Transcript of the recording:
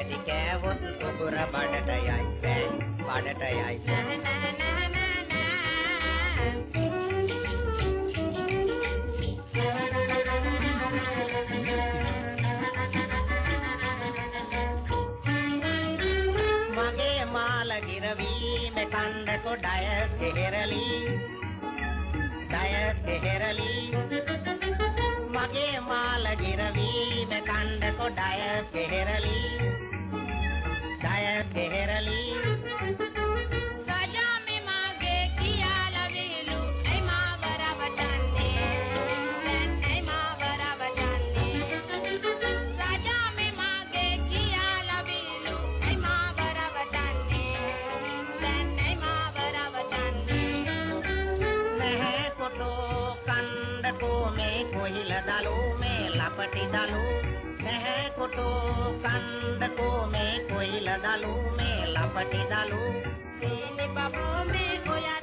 වැඩි කෑවොත් සුගුර බඩට යයි බඩට යයි මගේ මාල ගිරවීම කණ්ඩ කොඩයස් ගෙහෙරලි ඩයස් ගෙහෙරලි මගේ මාල ගිරවීම කණ්ඩ කොඩයස් ගෙහෙරලි ඩයස් ගෙහෙරලි कोहिल दालू में लपटी दालू है कोटो कंद को में कोहिल दालू में लपटी दालू बाबू में कोया